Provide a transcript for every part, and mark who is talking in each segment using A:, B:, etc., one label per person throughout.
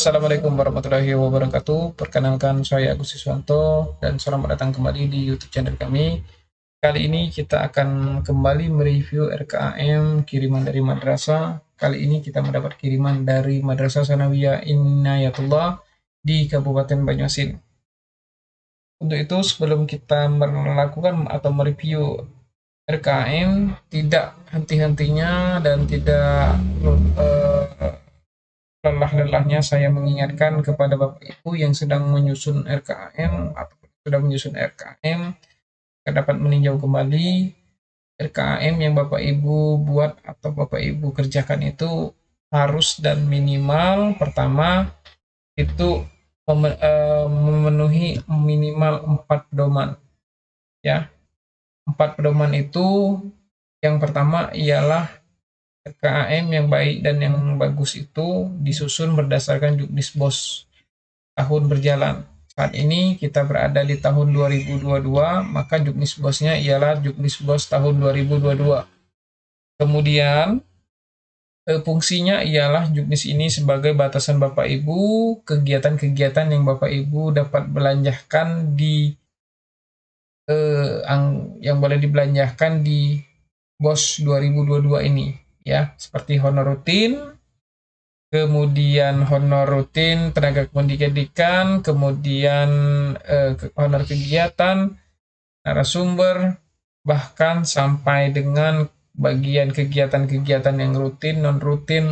A: Assalamualaikum warahmatullahi wabarakatuh. Perkenalkan saya Agus Siswanto dan selamat datang kembali di YouTube channel kami. Kali ini kita akan kembali mereview RKAM kiriman dari madrasah. Kali ini kita mendapat kiriman dari Madrasah Sanawiyah Inayatullah di Kabupaten Banyuasin. Untuk itu sebelum kita melakukan atau mereview RKAM, tidak henti-hentinya dan tidak lelah-lelahnya saya mengingatkan kepada Bapak Ibu yang sedang menyusun RKAM atau sudah menyusun RKAM agar dapat meninjau kembali RKAM yang Bapak Ibu buat atau Bapak Ibu kerjakan itu harus dan minimal pertama itu memenuhi minimal 4 pedoman ya. 4 pedoman itu yang pertama ialah RKAM yang baik dan yang bagus itu disusun berdasarkan Juknisbos tahun berjalan. Saat ini kita berada di tahun 2022, maka Juknisbosnya ialah Juknisbos tahun 2022. Kemudian fungsinya ialah Juknis ini sebagai batasan Bapak Ibu, kegiatan-kegiatan yang Bapak Ibu dapat belanjakan di yang boleh dibelanjakan di BOS 2022 ini ya, seperti honor rutin, kemudian honor rutin tenaga pendidikan, kemudian honor kegiatan, narasumber, bahkan sampai dengan bagian kegiatan-kegiatan yang rutin, non-rutin,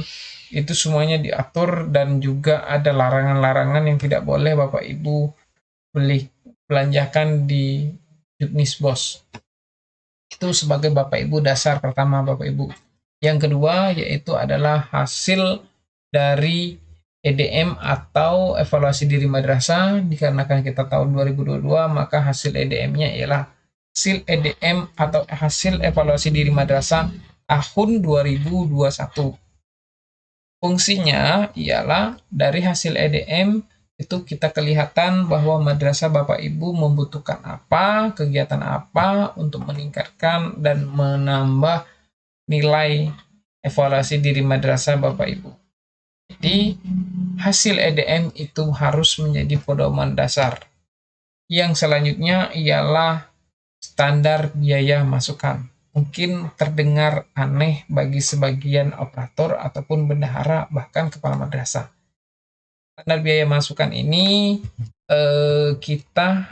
A: itu semuanya diatur dan juga ada larangan-larangan yang tidak boleh Bapak Ibu belanjakan di Juknisbos. Itu sebagai Bapak Ibu dasar pertama Bapak Ibu. Yang kedua yaitu adalah hasil dari EDM atau evaluasi diri madrasah. Dikarenakan kita tahun 2022 maka hasil EDM-nya ialah hasil EDM atau hasil evaluasi diri madrasah tahun 2021. Fungsinya ialah dari hasil EDM itu kita kelihatan bahwa madrasah Bapak Ibu membutuhkan apa, kegiatan apa untuk meningkatkan dan menambah nilai evaluasi diri madrasah Bapak Ibu. Jadi hasil EDM itu harus menjadi pedoman dasar. Yang selanjutnya ialah standar biaya masukan. Mungkin terdengar aneh bagi sebagian operator ataupun bendahara bahkan kepala madrasah. Standar biaya masukan ini kita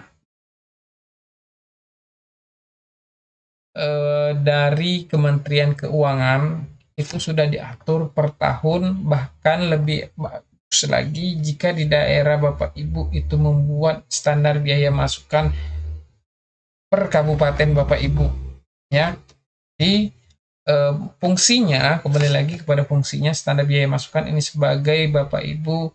A: dari Kementerian Keuangan itu sudah diatur per tahun, bahkan lebih bagus lagi jika di daerah Bapak Ibu itu membuat standar biaya masukan per kabupaten Bapak Ibu ya. Jadi fungsinya kembali lagi kepada fungsinya standar biaya masukan ini sebagai Bapak Ibu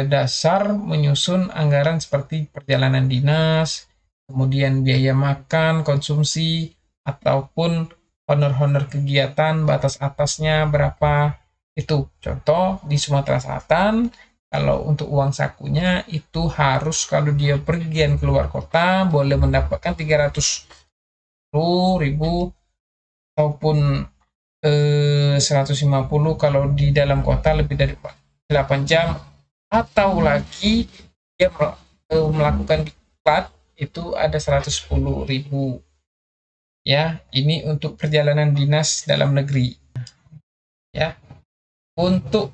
A: dasar menyusun anggaran seperti perjalanan dinas, kemudian biaya makan, konsumsi, ataupun honor-honor kegiatan, batas atasnya berapa, itu. Contoh, di Sumatera Selatan, kalau untuk uang sakunya, itu harus kalau dia pergian keluar kota, boleh mendapatkan 300.000, ataupun 150 kalau di dalam kota lebih dari 8 jam, atau lagi dia melakukan diklat itu ada 110.000 ya. Ini untuk perjalanan dinas dalam negeri ya. Untuk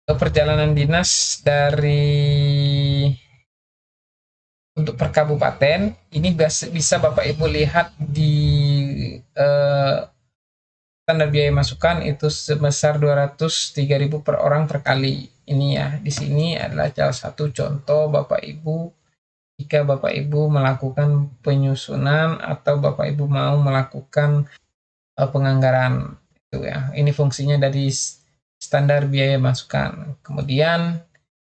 A: perjalanan dinas untuk per kabupaten ini bisa Bapak Ibu lihat di standar biaya masukan itu sebesar 203.000 per orang per kali. Ini ya, di sini adalah salah satu contoh Bapak Ibu jika Bapak Ibu melakukan penyusunan atau Bapak Ibu mau melakukan penganggaran itu ya. Ini fungsinya dari standar biaya masukan. Kemudian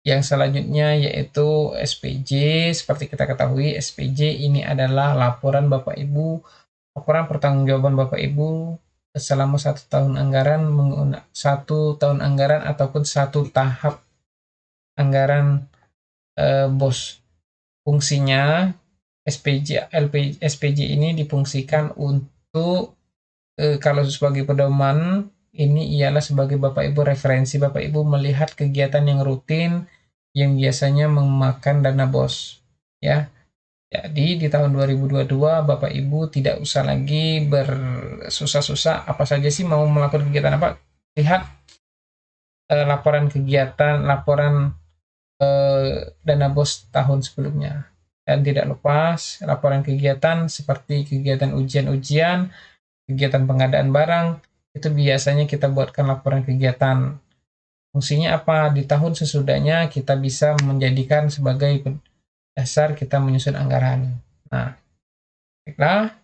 A: yang selanjutnya yaitu SPJ. Seperti kita ketahui, SPJ ini adalah laporan Bapak Ibu, laporan pertanggungjawaban Bapak Ibu selama 1 tahun anggaran ataupun 1 tahap anggaran BOS. Fungsinya SPJ ini difungsikan untuk kalau sebagai pedoman ini ialah sebagai Bapak Ibu referensi Bapak Ibu melihat kegiatan yang rutin yang biasanya memakan dana BOS ya. Jadi di tahun 2022 Bapak Ibu tidak usah lagi bersusah-susah apa saja sih mau melakukan kegiatan apa. Lihat laporan kegiatan, laporan dana BOS tahun sebelumnya. Dan tidak lepas laporan kegiatan seperti kegiatan ujian-ujian, kegiatan pengadaan barang, itu biasanya kita buatkan laporan kegiatan. Fungsinya apa? Di tahun sesudahnya kita bisa menjadikan sebagai dasar kita menyusun anggaran. Nah, baiklah,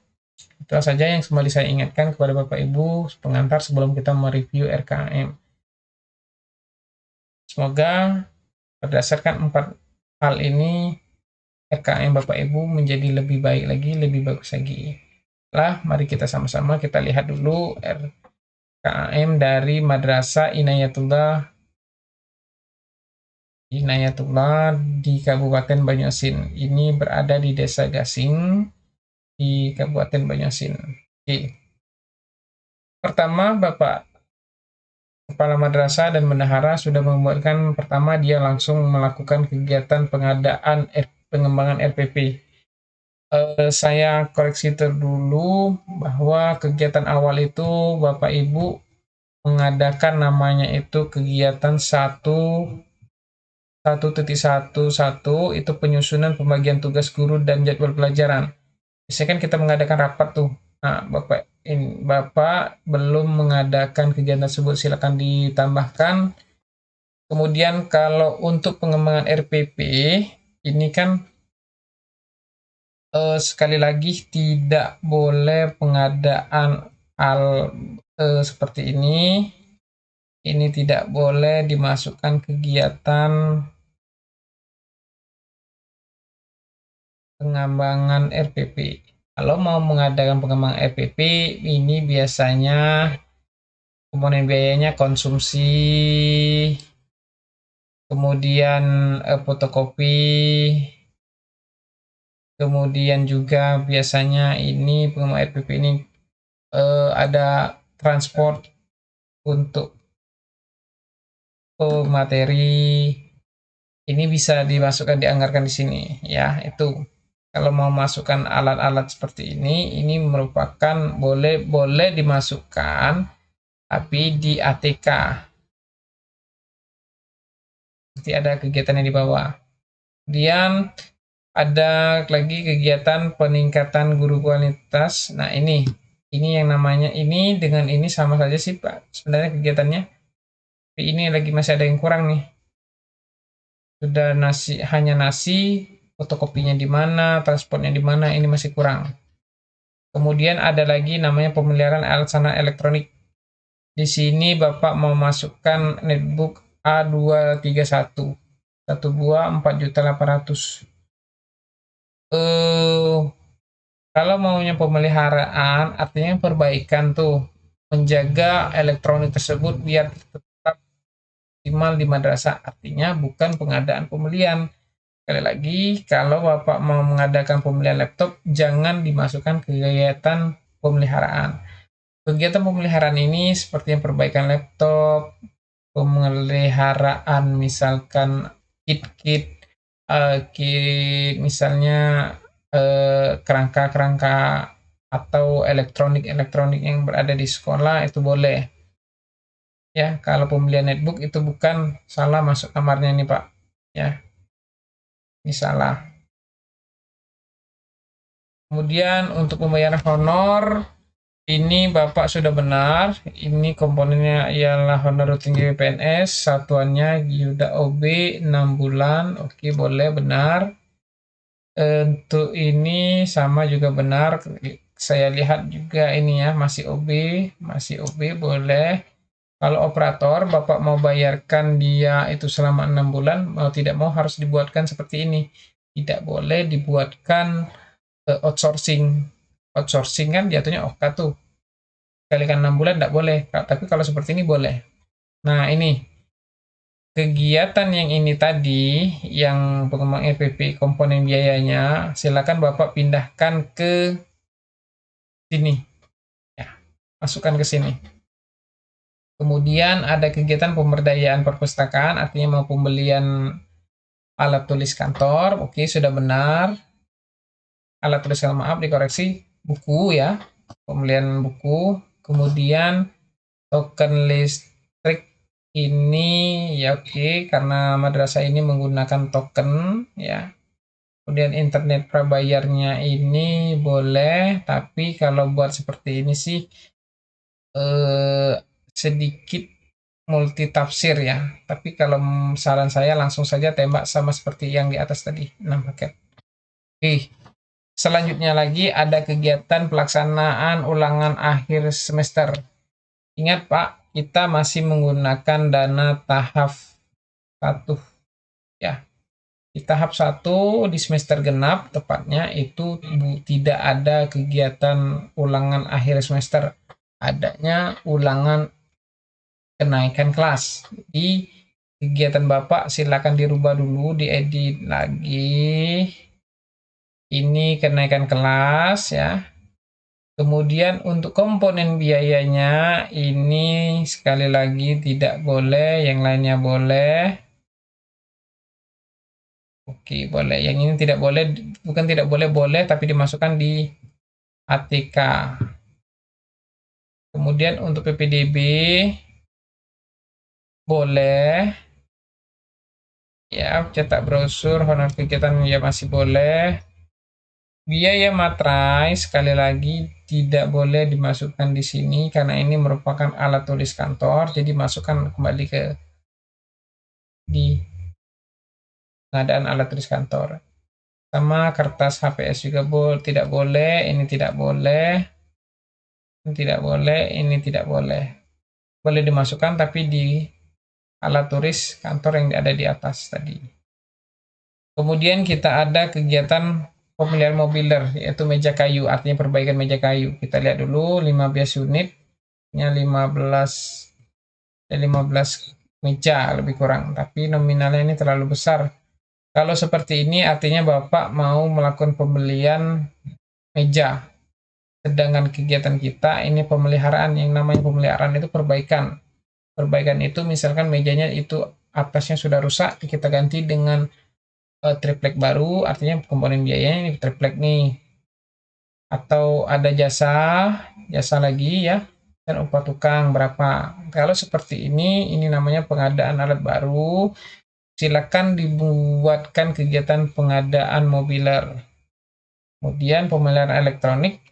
A: itu saja yang kembali saya ingatkan kepada Bapak Ibu pengantar sebelum kita mereview RKM. Semoga berdasarkan 4 hal ini RKM Bapak Ibu menjadi lebih baik lagi, lebih bagus lagi. Lah, mari kita sama-sama kita lihat dulu RKM dari Madrasah Inayatullah di Kabupaten Banyuasin. Ini berada di Desa Gasing di Kabupaten Banyuasin. Oke. Pertama, Bapak Kepala Madrasah dan Bendahara sudah membuatkan pertama dia langsung melakukan kegiatan pengembangan RPP. Saya koreksi dulu bahwa kegiatan awal itu Bapak Ibu mengadakan namanya itu kegiatan 1.11 itu penyusunan pembagian tugas guru dan jadwal pelajaran. Biasanya kan kita mengadakan rapat tuh. Nah, Bapak belum mengadakan kegiatan tersebut, silakan ditambahkan. Kemudian kalau untuk pengembangan RPP, ini kan sekali lagi tidak boleh pengadaan seperti ini. Ini tidak boleh dimasukkan kegiatan pengembangan RPP. Kalau mau mengadakan pengembangan RPP, ini biasanya komponen biayanya konsumsi, kemudian fotokopi, kemudian juga biasanya ini pengembangan RPP ini ada transport untuk materi. Ini bisa dimasukkan, dianggarkan di sini ya. Itu kalau mau masukkan alat-alat seperti ini merupakan boleh dimasukkan tapi di ATK. Nanti ada kegiatan yang di bawah. Kemudian ada lagi kegiatan peningkatan guru kualitas. Nah, ini yang namanya ini dengan ini sama saja sih, Pak. Sebenarnya kegiatannya. Tapi ini lagi masih ada yang kurang nih. Sudah hanya nasi, fotokopinya di mana, transportnya di mana, ini masih kurang. Kemudian ada lagi namanya pemeliharaan alat sanad elektronik. Di sini Bapak mau masukkan netbook A231. Satu buah 4.800.000. Kalau maunya pemeliharaan, artinya perbaikan tuh. Menjaga elektronik tersebut biar tetap optimal di madrasah. Artinya bukan pengadaan pembelian. Sekali lagi, kalau Bapak mau mengadakan pembelian laptop, jangan dimasukkan kegiatan pemeliharaan. Kegiatan pemeliharaan ini seperti yang perbaikan laptop, pemeliharaan misalkan kit-kit, misalnya kerangka-kerangka atau elektronik-elektronik yang berada di sekolah itu boleh. Ya, kalau pembelian netbook itu bukan salah masuk kamarnya nih Pak. Ya, ini salah. Kemudian untuk pembayaran honor, ini Bapak sudah benar. Ini komponennya ialah honor rutin PNS, satuannya Yuda OB 6 bulan. Oke, boleh benar. Untuk ini sama juga benar. Saya lihat juga ini ya, masih OB boleh. Kalau operator Bapak mau bayarkan dia itu selama 6 bulan, mau tidak mau harus dibuatkan seperti ini. Tidak boleh dibuatkan outsourcing. Outsourcing kan jatuhnya OKA tuh. Kalikan 6 bulan tidak boleh. Tapi kalau seperti ini boleh. Nah, ini kegiatan yang ini tadi, yang pengembang EPP komponen biayanya, silakan Bapak pindahkan ke sini. Ya, masukkan ke sini. Kemudian ada kegiatan pemberdayaan perpustakaan, artinya mau pembelian alat tulis kantor. Oke, sudah benar. Alat tulis kantor, maaf, dikoreksi. Buku ya, pembelian buku. Kemudian token listrik ini ya oke, karena madrasah ini menggunakan token ya. Kemudian internet prabayarnya ini boleh, tapi kalau buat seperti ini sih sedikit multitafsir ya. Tapi kalau saran saya langsung saja tembak sama seperti yang di atas tadi, 6 paket. Oke. Selanjutnya lagi ada kegiatan pelaksanaan ulangan akhir semester. Ingat Pak, kita masih menggunakan dana tahap 1 ya. Di tahap 1 di semester genap tepatnya itu tidak ada kegiatan ulangan akhir semester. Adanya ulangan kenaikan kelas. Jadi kegiatan Bapak silakan dirubah dulu, diedit lagi. Ini kenaikan kelas ya. Kemudian untuk komponen biayanya ini sekali lagi tidak boleh, yang lainnya boleh. Oke, boleh. Yang ini tidak boleh, bukan tidak boleh, boleh, tapi dimasukkan di ATK. Kemudian untuk PPDB boleh. Ya, cetak brosur, honor kegiatan ya masih boleh. Biaya materai sekali lagi tidak boleh dimasukkan di sini karena ini merupakan alat tulis kantor, jadi masukkan kembali ke di pengadaan alat tulis kantor. Sama kertas HPS juga tidak boleh, ini tidak boleh, ini tidak boleh, ini tidak boleh. Boleh dimasukkan tapi di alat tulis kantor yang ada di atas tadi. Kemudian kita ada kegiatan pemilihan mobiler, yaitu meja kayu, artinya perbaikan meja kayu. Kita lihat dulu 15 unit, 15 meja lebih kurang, tapi nominalnya ini terlalu besar. Kalau seperti ini artinya Bapak mau melakukan pembelian meja. Sedangkan kegiatan kita ini pemeliharaan, yang namanya pemeliharaan itu perbaikan. Perbaikan itu misalkan mejanya itu atasnya sudah rusak, kita ganti dengan triplek baru, artinya komponen biayanya ini triplek nih. Atau ada jasa lagi ya, dan upah tukang berapa. Kalau seperti ini namanya pengadaan alat baru. Silakan dibuatkan kegiatan pengadaan mobiler. Kemudian pemeliharaan elektronik.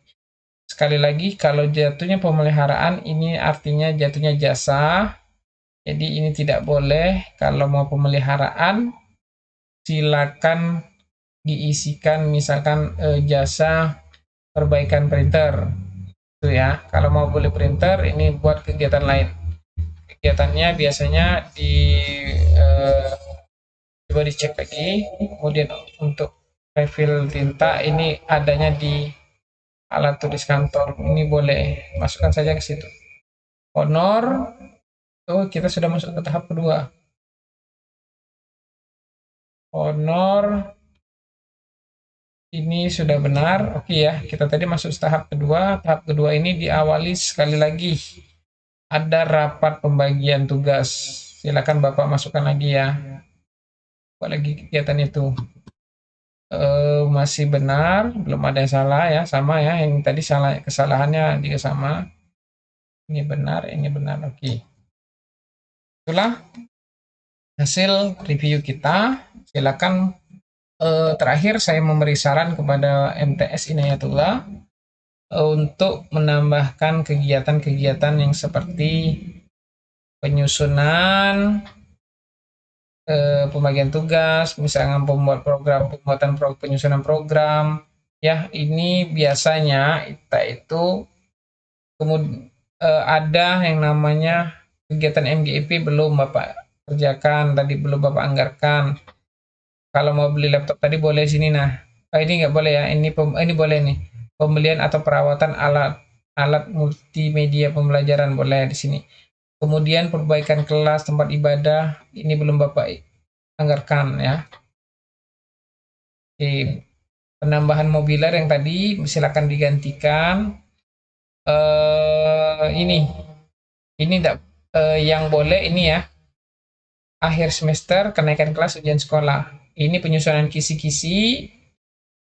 A: Sekali lagi, kalau jatuhnya pemeliharaan ini artinya jatuhnya jasa. Jadi ini tidak boleh. Kalau mau pemeliharaan, silakan diisikan misalkan jasa perbaikan printer. Itu ya. Kalau mau beli printer, ini buat kegiatan lain. Kegiatannya biasanya eh, coba dicek lagi. Kemudian untuk refill tinta ini adanya di alat tulis kantor, ini boleh masukkan saja ke situ. Honor, oh kita sudah masuk ke tahap kedua. Honor ini sudah benar, oke ya. Kita tadi masuk tahap kedua. Tahap kedua ini diawali sekali lagi ada rapat pembagian tugas. Silakan Bapak masukkan lagi ya. Apalagi kegiatan itu masih benar, belum ada yang salah ya, sama ya. Yang tadi salah, kesalahannya juga sama. Ini benar, oke. Itulah hasil review kita. Silakan terakhir saya memberi saran kepada MTS Inayatullah untuk menambahkan kegiatan-kegiatan yang seperti penyusunan, pembagian tugas, misalnya penyusunan program. Ya, ini biasanya kita itu kemudian ada yang namanya kegiatan MGIP belum Bapak kerjakan, tadi belum Bapak anggarkan. Kalau mau beli laptop tadi boleh sini, nah. Ini nggak boleh ya, ini boleh nih. Pembelian atau perawatan alat multimedia pembelajaran boleh di sini. Kemudian perbaikan kelas, tempat ibadah, ini belum Bapak anggarkan ya. Oke. Penambahan mobiler yang tadi silakan digantikan. Ini tidak yang boleh ini ya, akhir semester kenaikan kelas ujian sekolah. Ini penyusunan kisi-kisi,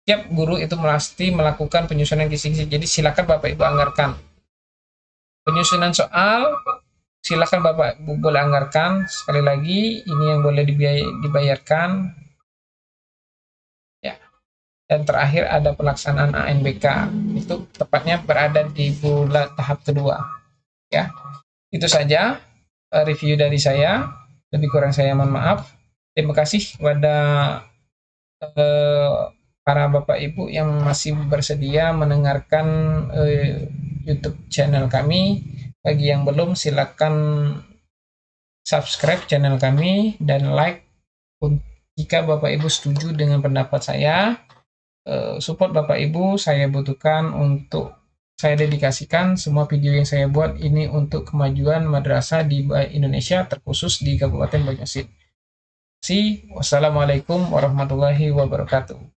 A: tiap guru itu mesti melakukan penyusunan kisi-kisi. Jadi silakan Bapak Ibu anggarkan. Penyusunan soal silakan Bapak Ibu boleh anggarkan. Sekali lagi ini yang boleh dibayarkan. Ya. Dan terakhir ada pelaksanaan ANBK. Itu tepatnya berada di bulan tahap kedua. Ya. Itu saja review dari saya. Lebih kurang saya mohon maaf. Terima kasih kepada para Bapak Ibu yang masih bersedia mendengarkan YouTube channel kami. Bagi yang belum, silakan subscribe channel kami dan like. Jika Bapak Ibu setuju dengan pendapat saya, support Bapak Ibu, saya butuhkan untuk saya dedikasikan semua video yang saya buat ini untuk kemajuan madrasah di Indonesia, terkhusus di Kabupaten Banyuasin. Wassalamualaikum warahmatullahi wabarakatuh.